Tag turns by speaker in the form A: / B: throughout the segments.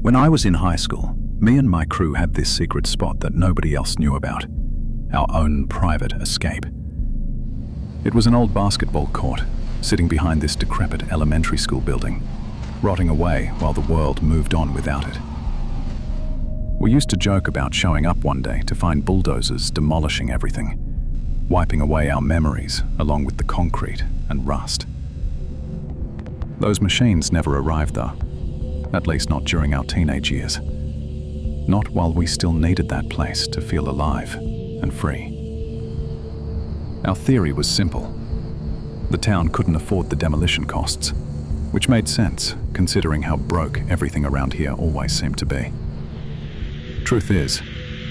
A: When I was in high school, me and my crew had this secret spot that nobody else knew about, our own private escape. It was an old basketball court, sitting behind this decrepit elementary school building, rotting away while the world moved on without it. We used to joke about showing up one day to find bulldozers demolishing everything, wiping away our memories along with the concrete and rust. Those machines never arrived though, at least not during our teenage years. Not while we still needed that place to feel alive and free. Our theory was simple. The town couldn't afford the demolition costs, which made sense considering how broke everything around here always seemed to be. Truth is,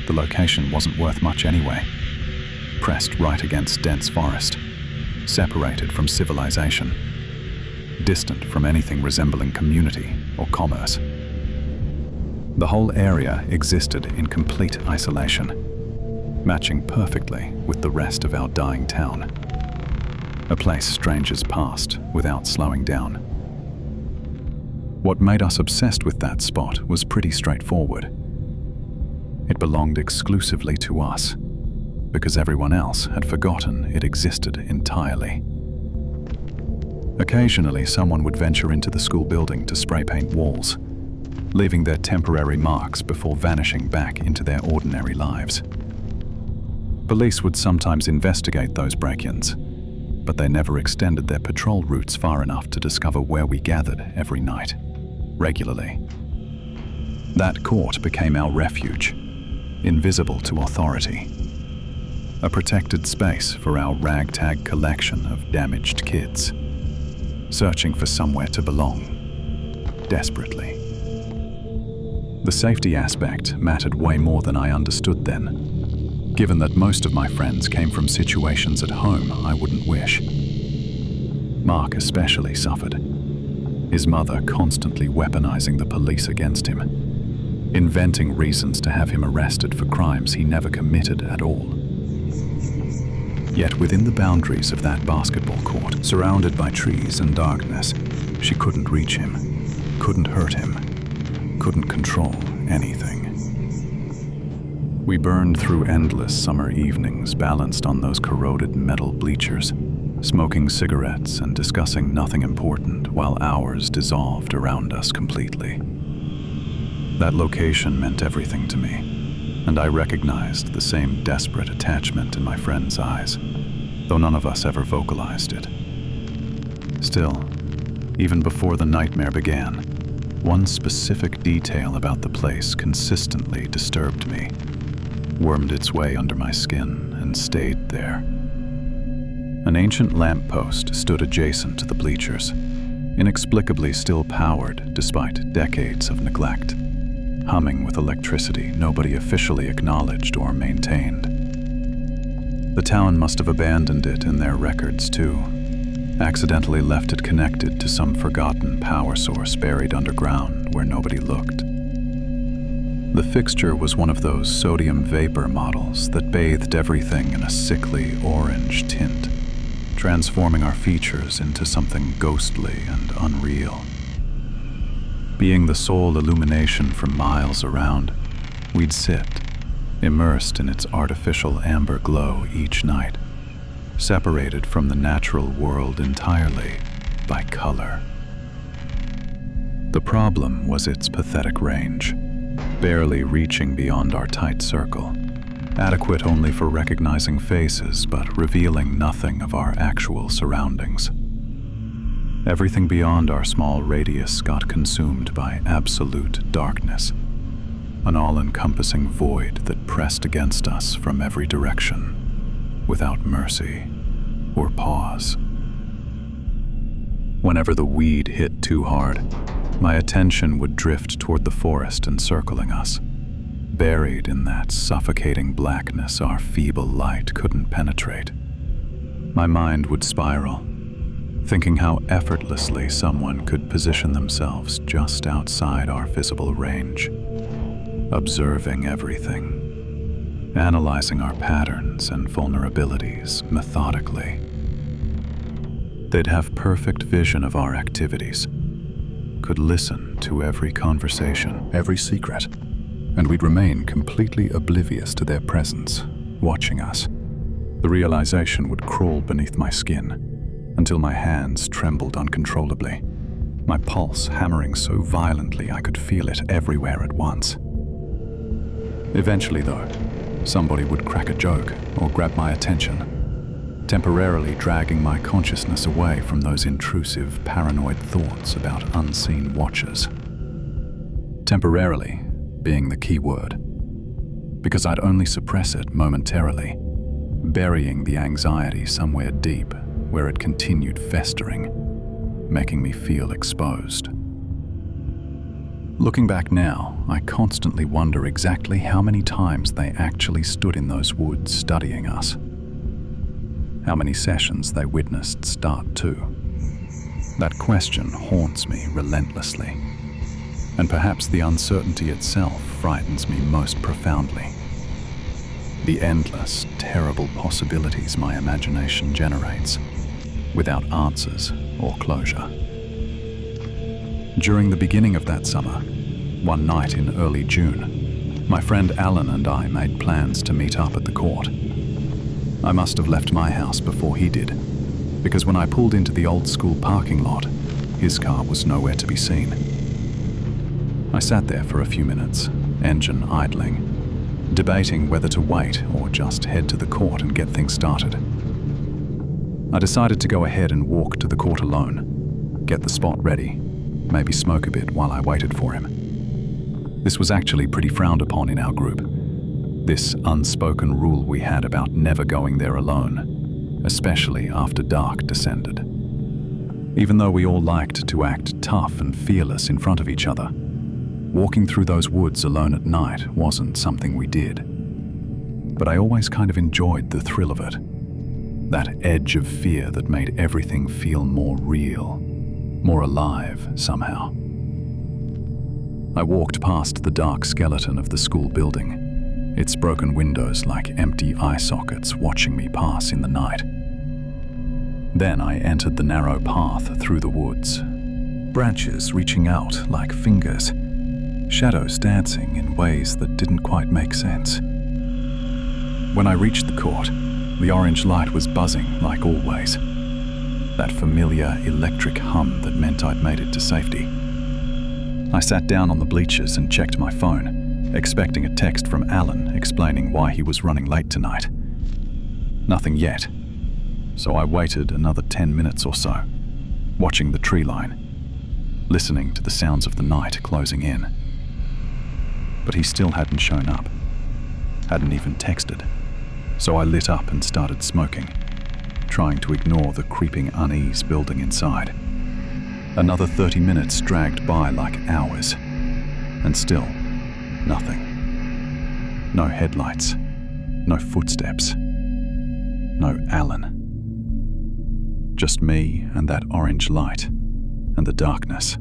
A: the location wasn't worth much anyway. Pressed right against dense forest, separated from civilization, distant from anything resembling community or commerce. The whole area existed in complete isolation, matching perfectly with the rest of our dying town. A place strangers passed without slowing down. What made us obsessed with that spot was pretty straightforward. It belonged exclusively to us, because everyone else had forgotten it existed entirely. Occasionally, someone would venture into the school building to spray paint walls, leaving their temporary marks before vanishing back into their ordinary lives. Police would sometimes investigate those break-ins, but they never extended their patrol routes far enough to discover where we gathered every night, regularly. That court became our refuge, invisible to authority. A protected space for our ragtag collection of damaged kids, searching for somewhere to belong, desperately. The safety aspect mattered way more than I understood then, given that most of my friends came from situations at home I wouldn't wish. Mark especially suffered, his mother constantly weaponizing the police against him, inventing reasons to have him arrested for crimes he never committed at all. Yet within the boundaries of that basketball court, surrounded by trees and darkness, she couldn't reach him, couldn't hurt him, couldn't control anything. We burned through endless summer evenings balanced on those corroded metal bleachers, smoking cigarettes and discussing nothing important while hours dissolved around us completely. That location meant everything to me, and I recognized the same desperate attachment in my friend's eyes, though none of us ever vocalized it. Still, even before the nightmare began, one specific detail about the place consistently disturbed me, wormed its way under my skin, and stayed there. An ancient lamppost stood adjacent to the bleachers, inexplicably still powered despite decades of neglect, humming with electricity nobody officially acknowledged or maintained. The town must have abandoned it in their records too, accidentally left it connected to some forgotten power source buried underground where nobody looked. The fixture was one of those sodium vapor models that bathed everything in a sickly orange tint, transforming our features into something ghostly and unreal. Being the sole illumination for miles around, we'd sit, immersed in its artificial amber glow each night, separated from the natural world entirely by color. The problem was its pathetic range, barely reaching beyond our tight circle, adequate only for recognizing faces but revealing nothing of our actual surroundings. Everything beyond our small radius got consumed by absolute darkness, an all-encompassing void that pressed against us from every direction, without mercy or pause. Whenever the weed hit too hard, my attention would drift toward the forest encircling us, buried in that suffocating blackness our feeble light couldn't penetrate. My mind would spiral, thinking how effortlessly someone could position themselves just outside our visible range, observing everything, analyzing our patterns and vulnerabilities methodically. They'd have perfect vision of our activities, could listen to every conversation, every secret, and we'd remain completely oblivious to their presence, watching us. The realization would crawl beneath my skin until my hands trembled uncontrollably, my pulse hammering so violently I could feel it everywhere at once. Eventually, though, somebody would crack a joke or grab my attention, temporarily dragging my consciousness away from those intrusive, paranoid thoughts about unseen watchers. Temporarily being the key word, because I'd only suppress it momentarily, burying the anxiety somewhere deep where it continued festering, making me feel exposed. Looking back now, I constantly wonder exactly how many times they actually stood in those woods studying us. How many sessions they witnessed start too. That question haunts me relentlessly. And perhaps the uncertainty itself frightens me most profoundly. The endless, terrible possibilities my imagination generates, without answers or closure. During the beginning of that summer, one night in early June, my friend Alan and I made plans to meet up at the court. I must have left my house before he did, because when I pulled into the old school parking lot, his car was nowhere to be seen. I sat there for a few minutes, engine idling, debating whether to wait or just head to the court and get things started. I decided to go ahead and walk to the court alone, get the spot ready, maybe smoke a bit while I waited for him. This was actually pretty frowned upon in our group, this unspoken rule we had about never going there alone, especially after dark descended. Even though we all liked to act tough and fearless in front of each other, walking through those woods alone at night wasn't something we did. But I always kind of enjoyed the thrill of it, that edge of fear that made everything feel more real, more alive somehow. I walked past the dark skeleton of the school building, its broken windows like empty eye sockets watching me pass in the night. Then I entered the narrow path through the woods, branches reaching out like fingers, shadows dancing in ways that didn't quite make sense. When I reached the court, the orange light was buzzing like always, that familiar electric hum that meant I'd made it to safety. I sat down on the bleachers and checked my phone, expecting a text from Alan explaining why he was running late tonight. Nothing yet, so I waited another 10 minutes or so, watching the tree line, listening to the sounds of the night closing in. But he still hadn't shown up, hadn't even texted, so I lit up and started smoking, trying to ignore the creeping unease building inside. Another 30 minutes dragged by like hours, and still nothing. No headlights, no footsteps, no Alan. Just me and that orange light and the darkness.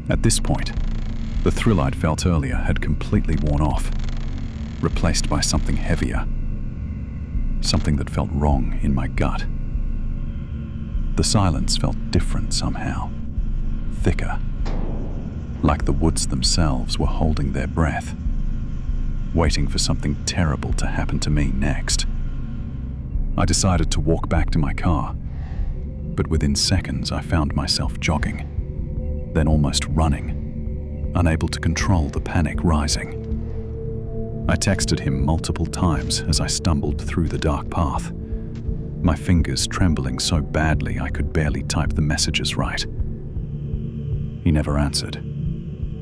A: At this point, the thrill I'd felt earlier had completely worn off, replaced by something heavier, something that felt wrong in my gut. The silence felt different somehow, thicker, like the woods themselves were holding their breath, waiting for something terrible to happen to me next. I decided to walk back to my car, but within seconds I found myself jogging, then almost running, unable to control the panic rising. I texted him multiple times as I stumbled through the dark path, my fingers trembling so badly I could barely type the messages right. He never answered,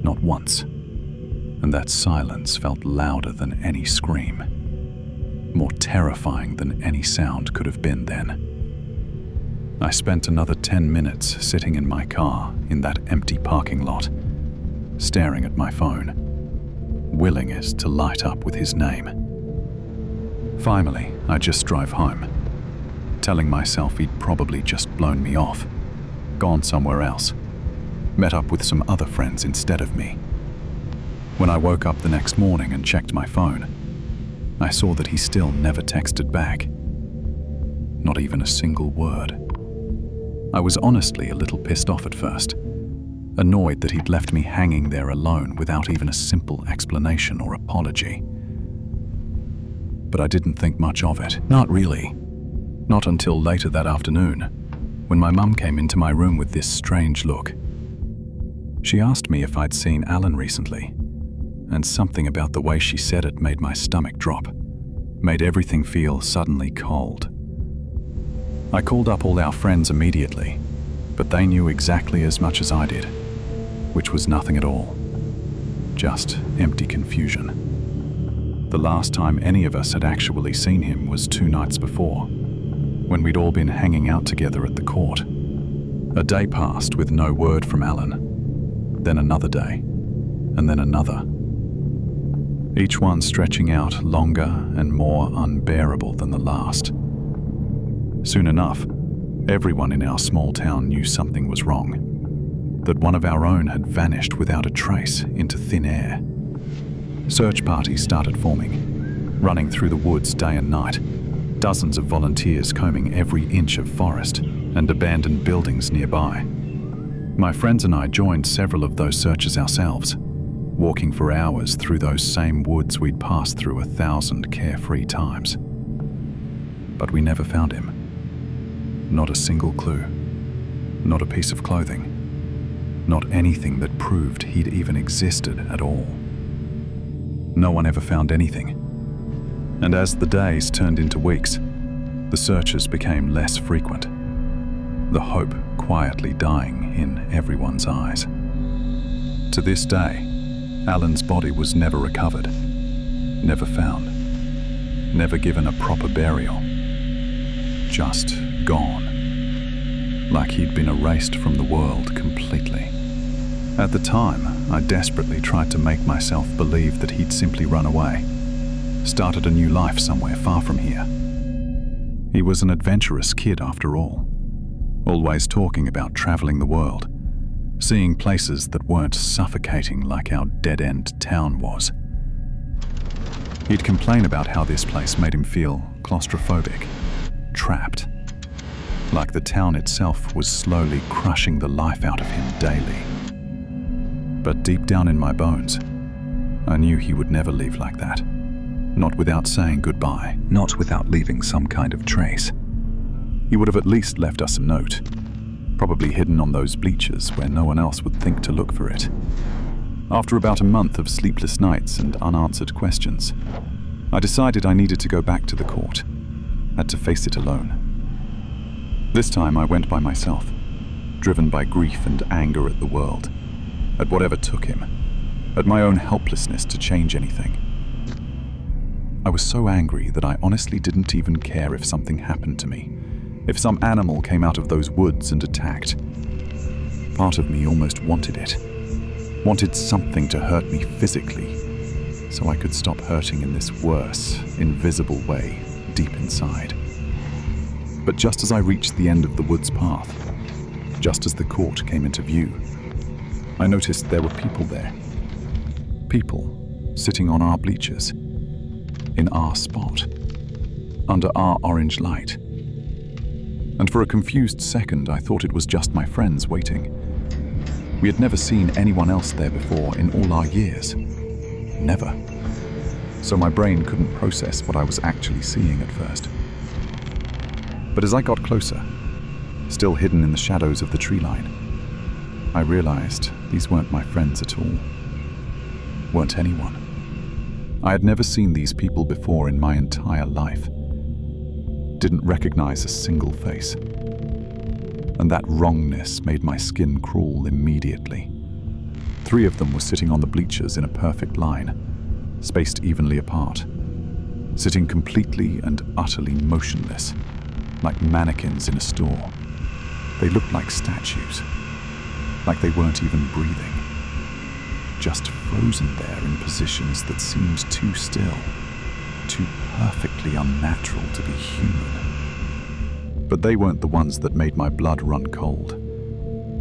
A: not once, and that silence felt louder than any scream, more terrifying than any sound could have been then. I spent another 10 minutes sitting in my car in that empty parking lot, staring at my phone, willing it to light up with his name. Finally, I just drove home, telling myself he'd probably just blown me off, gone somewhere else, met up with some other friends instead of me. When I woke up the next morning and checked my phone, I saw that he still never texted back. Not even a single word. I was honestly a little pissed off at first, annoyed that he'd left me hanging there alone without even a simple explanation or apology. But I didn't think much of it. Not really. Not until later that afternoon, when my mum came into my room with this strange look. She asked me if I'd seen Alan recently, and something about the way she said it made my stomach drop, made everything feel suddenly cold. I called up all our friends immediately, but they knew exactly as much as I did, which was nothing at all. Just empty confusion. The last time any of us had actually seen him was 2 nights before, when we'd all been hanging out together at the court. A day passed with no word from Alan, then another day, and then another. Each one stretching out longer and more unbearable than the last. Soon enough, everyone in our small town knew something was wrong, that one of our own had vanished without a trace into thin air. Search parties started forming, running through the woods day and night, dozens of volunteers combing every inch of forest and abandoned buildings nearby. My friends and I joined several of those searches ourselves, walking for hours through those same woods we'd passed through 1,000 carefree times. But we never found him. Not a single clue. Not a piece of clothing. Not anything that proved he'd even existed at all. No one ever found anything. And as the days turned into weeks, the searches became less frequent, the hope quietly dying in everyone's eyes. To this day, Alan's body was never recovered, never found, never given a proper burial. Just gone, like he'd been erased from the world completely. At the time, I desperately tried to make myself believe that he'd simply run away, started a new life somewhere far from here. He was an adventurous kid after all, always talking about traveling the world, seeing places that weren't suffocating like our dead-end town was. He'd complain about how this place made him feel claustrophobic, trapped, like the town itself was slowly crushing the life out of him daily. But deep down in my bones, I knew he would never leave like that. Not without saying goodbye, not without leaving some kind of trace. He would have at least left us a note, probably hidden on those bleachers where no one else would think to look for it. After about a month of sleepless nights and unanswered questions, I decided I needed to go back to the court, had to face it alone. This time I went by myself, driven by grief and anger at the world, at whatever took him, at my own helplessness to change anything. I was so angry that I honestly didn't even care if something happened to me, if some animal came out of those woods and attacked. Part of me almost wanted it, wanted something to hurt me physically, so I could stop hurting in this worse, invisible way deep inside. But just as I reached the end of the woods path, just as the court came into view, I noticed there were people there. People sitting on our bleachers, in our spot, under our orange light. And for a confused second, I thought it was just my friends waiting. We had never seen anyone else there before in all our years. Never. So my brain couldn't process what I was actually seeing at first. But as I got closer, still hidden in the shadows of the tree line, I realized these weren't my friends at all. Weren't anyone. I had never seen these people before in my entire life. Didn't recognize a single face. And that wrongness made my skin crawl immediately. 3 of them were sitting on the bleachers in a perfect line, spaced evenly apart, sitting completely and utterly motionless, like mannequins in a store. They looked like statues, like they weren't even breathing, just frozen there in positions that seemed too still, too perfectly unnatural to be human. But they weren't the ones that made my blood run cold,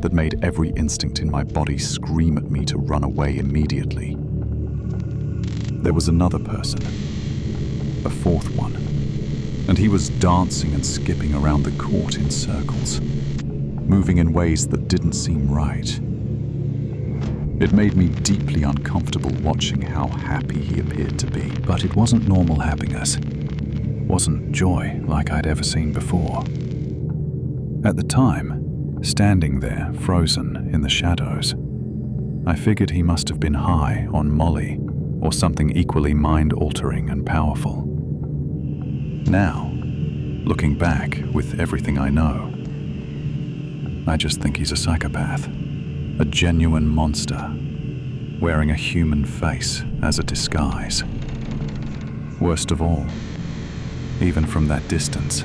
A: that made every instinct in my body scream at me to run away immediately. There was another person, a 4th one, and he was dancing and skipping around the court in circles, moving in ways that didn't seem right, It made me deeply uncomfortable watching how happy he appeared to be, but it wasn't normal happiness. Wasn't joy like I'd ever seen before. At the time, standing there, frozen in the shadows, I figured he must have been high on Molly or something equally mind-altering and powerful. Now, looking back with everything I know, I just think he's a psychopath, a genuine monster, wearing a human face as a disguise. Worst of all, even from that distance,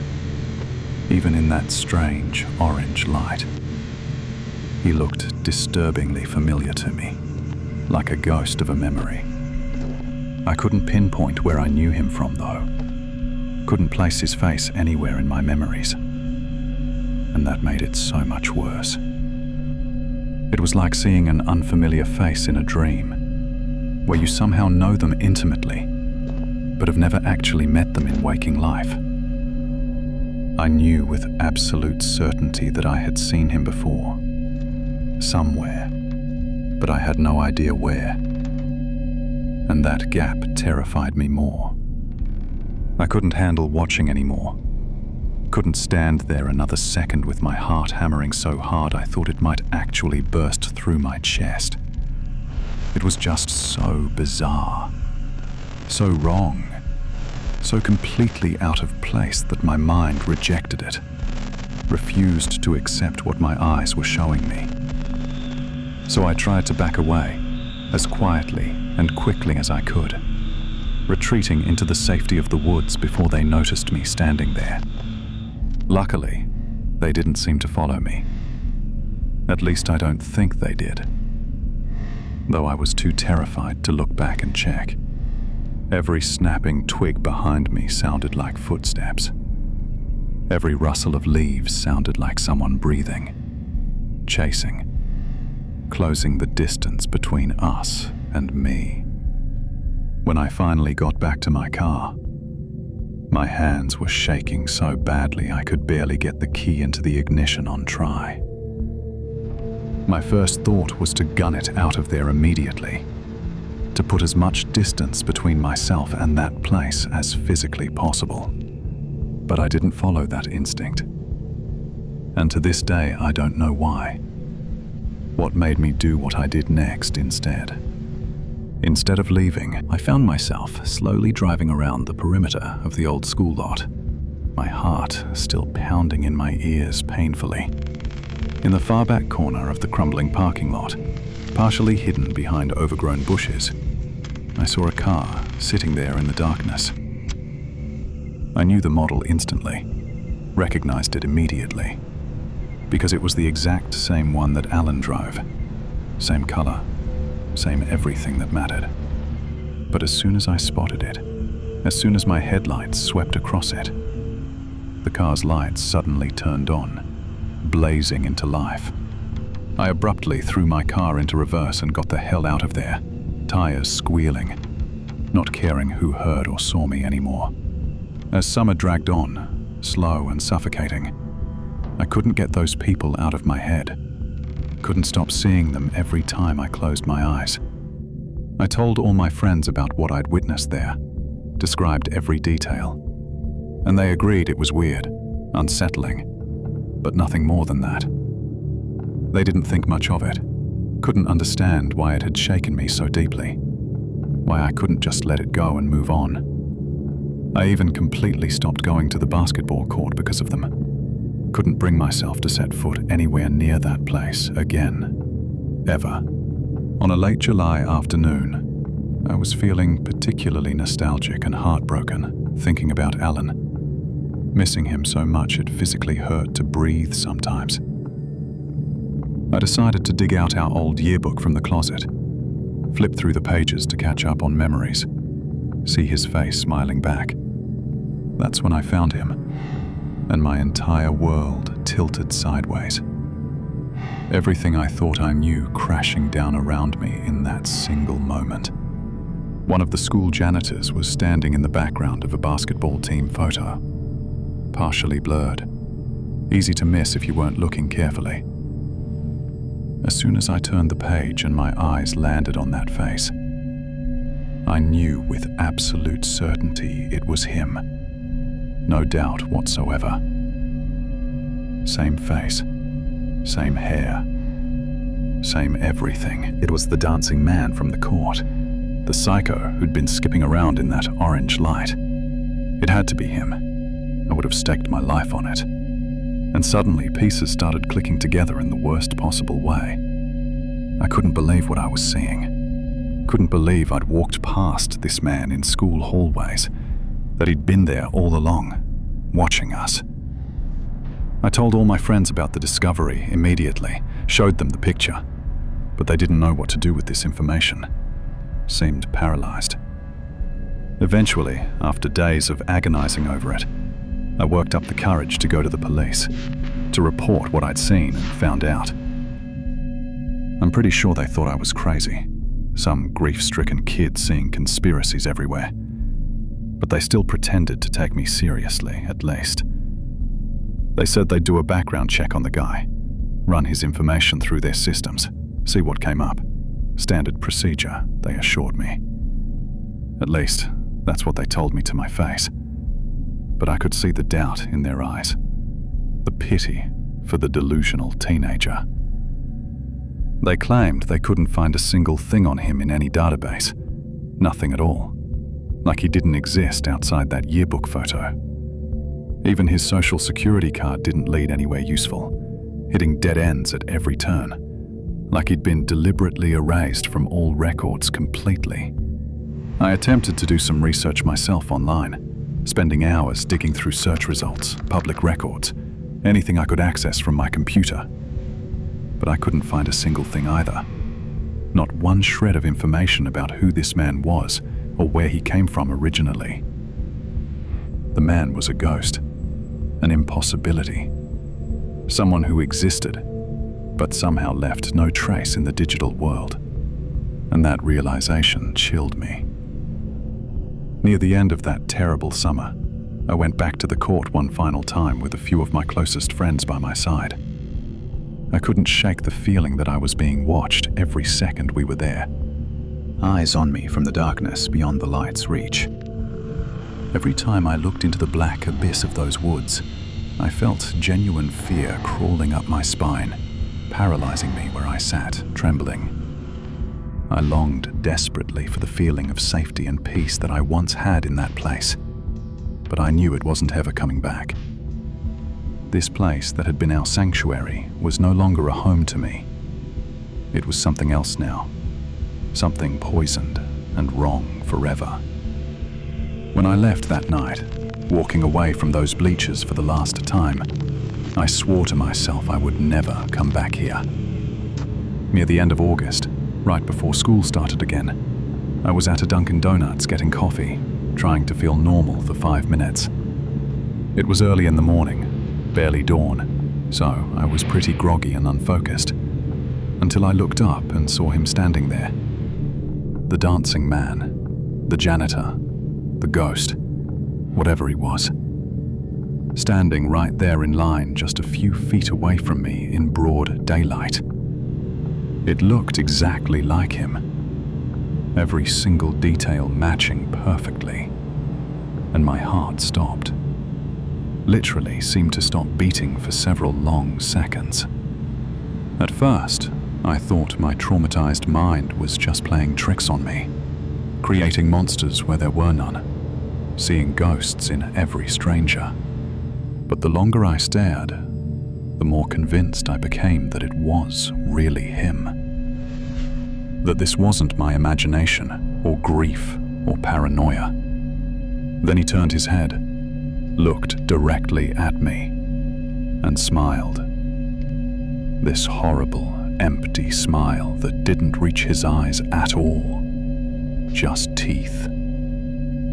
A: even in that strange orange light, he looked disturbingly familiar to me, like a ghost of a memory. I couldn't pinpoint where I knew him from, though. Couldn't place his face anywhere in my memories. And that made it so much worse. It was like seeing an unfamiliar face in a dream, where you somehow know them intimately, but have never actually met them in waking life. I knew with absolute certainty that I had seen him before, somewhere, but I had no idea where. And that gap terrified me more. I couldn't handle watching anymore. Couldn't stand there another second with my heart hammering so hard I thought it might actually burst through my chest. It was just so bizarre, so wrong, so completely out of place that my mind rejected it, refused to accept what my eyes were showing me. So I tried to back away, as quietly and quickly as I could, retreating into the safety of the woods before they noticed me standing there. Luckily, they didn't seem to follow me. At least I don't think they did. Though I was too terrified to look back and check. Every snapping twig behind me sounded like footsteps. Every rustle of leaves sounded like someone breathing, chasing, closing the distance between us and me. When I finally got back to my car, my hands were shaking so badly I could barely get the key into the ignition on try. My first thought was to gun it out of there immediately, to put as much distance between myself and that place as physically possible. But I didn't follow that instinct. And to this day, I don't know why. What made me do what I did next instead? Instead of leaving, I found myself slowly driving around the perimeter of the old school lot, my heart still pounding in my ears painfully. In the far back corner of the crumbling parking lot, partially hidden behind overgrown bushes, I saw a car sitting there in the darkness. I knew the model instantly, recognized it immediately, because it was the exact same one that Alan drove. Same color, same everything that mattered. But as soon as I spotted it, as soon as my headlights swept across it, the car's lights suddenly turned on, blazing into life. I abruptly threw my car into reverse and got the hell out of there, tires squealing, not caring who heard or saw me anymore. As summer dragged on, slow and suffocating, I couldn't get those people out of my head. Couldn't stop seeing them every time I closed my eyes. I told all my friends about what I'd witnessed there, described every detail, and they agreed it was weird, unsettling, but nothing more than that. They didn't think much of it, couldn't understand why it had shaken me so deeply, why I couldn't just let it go and move on. I even completely stopped going to the basketball court because of them. Couldn't bring myself to set foot anywhere near that place again, ever. On a late July afternoon, I was feeling particularly nostalgic and heartbroken, thinking about Alan, missing him so much it physically hurt to breathe sometimes. I decided to dig out our old yearbook from the closet, flip through the pages to catch up on memories, see his face smiling back. That's when I found him, and my entire world tilted sideways. Everything I thought I knew crashing down around me in that single moment. One of the school janitors was standing in the background of a basketball team photo, partially blurred, easy to miss if you weren't looking carefully. As soon as I turned the page and my eyes landed on that face, I knew with absolute certainty it was him. No doubt whatsoever. Same face, same hair, same everything. It was the dancing man from the court, the psycho who'd been skipping around in that orange light. It had to be him. I would have staked my life on it. And suddenly pieces started clicking together in the worst possible way. I couldn't believe what I was seeing. Couldn't believe I'd walked past this man in school hallways, that he'd been there all along, watching us. I told all my friends about the discovery immediately, showed them the picture, but they didn't know what to do with this information. Seemed paralyzed. Eventually, after days of agonizing over it, I worked up the courage to go to the police, to report what I'd seen and found out. I'm pretty sure they thought I was crazy, some grief-stricken kid seeing conspiracies everywhere. But they still pretended to take me seriously, at least. They said they'd do a background check on the guy, run his information through their systems, see what came up. Standard procedure, they assured me. At least, that's what they told me to my face. But I could see the doubt in their eyes, the pity for the delusional teenager. They claimed they couldn't find a single thing on him in any database. Nothing at all. Like he didn't exist outside that yearbook photo. Even his social security card didn't lead anywhere useful, hitting dead ends at every turn. Like he'd been deliberately erased from all records completely. I attempted to do some research myself online, spending hours digging through search results, public records, anything I could access from my computer. But I couldn't find a single thing either. Not one shred of information about who this man was or where he came from originally. The man was a ghost, an impossibility. Someone who existed, but somehow left no trace in the digital world. And that realization chilled me. Near the end of that terrible summer, I went back to the court one final time with a few of my closest friends by my side. I couldn't shake the feeling that I was being watched every second we were there. Eyes on me from the darkness beyond the light's reach. Every time I looked into the black abyss of those woods, I felt genuine fear crawling up my spine, paralyzing me where I sat, trembling. I longed desperately for the feeling of safety and peace that I once had in that place, but I knew it wasn't ever coming back. This place that had been our sanctuary was no longer a home to me. It was something else now, something poisoned and wrong forever. When I left that night, walking away from those bleachers for the last time, I swore to myself I would never come back here. Near the end of August, right before school started again, I was at a Dunkin' Donuts getting coffee, trying to feel normal for 5 minutes. It was early in the morning, barely dawn, so I was pretty groggy and unfocused, until I looked up and saw him standing there. The dancing man, the janitor, the ghost, whatever he was. Standing right there in line just a few feet away from me in broad daylight. It looked exactly like him, every single detail matching perfectly, and my heart stopped. Literally seemed to stop beating for several long seconds. At first, I thought my traumatized mind was just playing tricks on me, creating monsters where there were none, seeing ghosts in every stranger. But the longer I stared, the more convinced I became that it was really him. That this wasn't my imagination, or grief, or paranoia. Then he turned his head, looked directly at me, and smiled. This horrible, empty smile that didn't reach his eyes at all. Just teeth.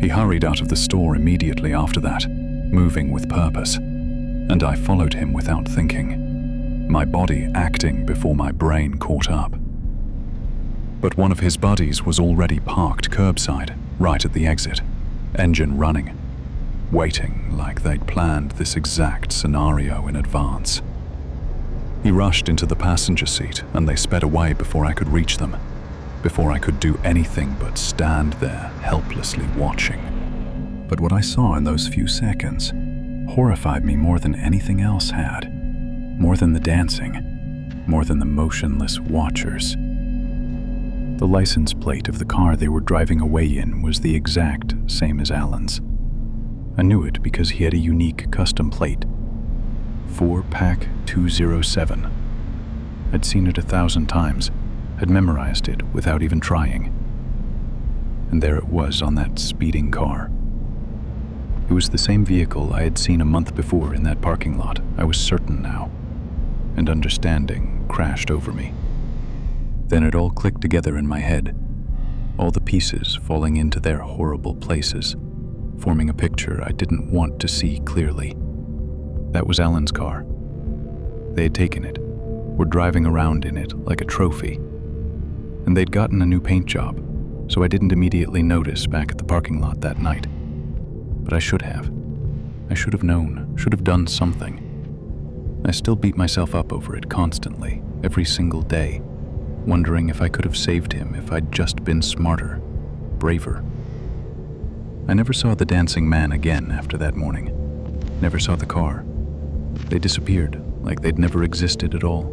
A: He hurried out of the store immediately after that, moving with purpose, and I followed him without thinking, my body acting before my brain caught up. But one of his buddies was already parked curbside, right at the exit, engine running, waiting like they'd planned this exact scenario in advance. He rushed into the passenger seat, and they sped away before I could reach them, before I could do anything but stand there helplessly watching. But what I saw in those few seconds horrified me more than anything else had, more than the dancing, more than the motionless watchers. The license plate of the car they were driving away in was the exact same as Alan's. I knew it because he had a unique custom plate, 4-Pack 207. I'd seen it 1,000 times, had memorized it without even trying. And there it was on that speeding car. It was the same vehicle I had seen a month before in that parking lot, I was certain now, and understanding crashed over me. Then it all clicked together in my head, all the pieces falling into their horrible places, forming a picture I didn't want to see clearly. That was Alan's car. They had taken it, were driving around in it like a trophy, and they'd gotten a new paint job, so I didn't immediately notice back at the parking lot that night. But I should have. I should have known, should have done something. I still beat myself up over it constantly, every single day, wondering if I could have saved him if I'd just been smarter, braver. I never saw the dancing man again after that morning. Never saw the car. They disappeared, like they'd never existed at all.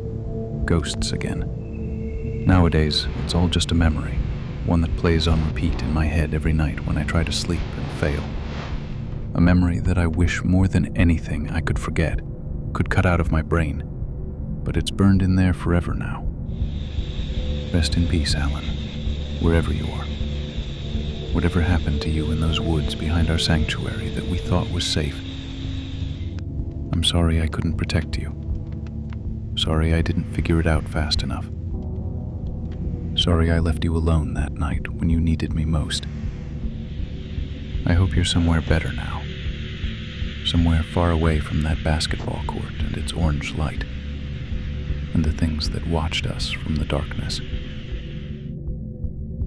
A: Ghosts again. Nowadays, it's all just a memory, one that plays on repeat in my head every night when I try to sleep and fail. A memory that I wish more than anything I could forget, could cut out of my brain, but it's burned in there forever now. Rest in peace, Alan, wherever you are. Whatever happened to you in those woods behind our sanctuary that we thought was safe, I'm sorry I couldn't protect you. Sorry I didn't figure it out fast enough. Sorry I left you alone that night when you needed me most. I hope you're somewhere better now. Somewhere far away from that basketball court and its orange light, and the things that watched us from the darkness.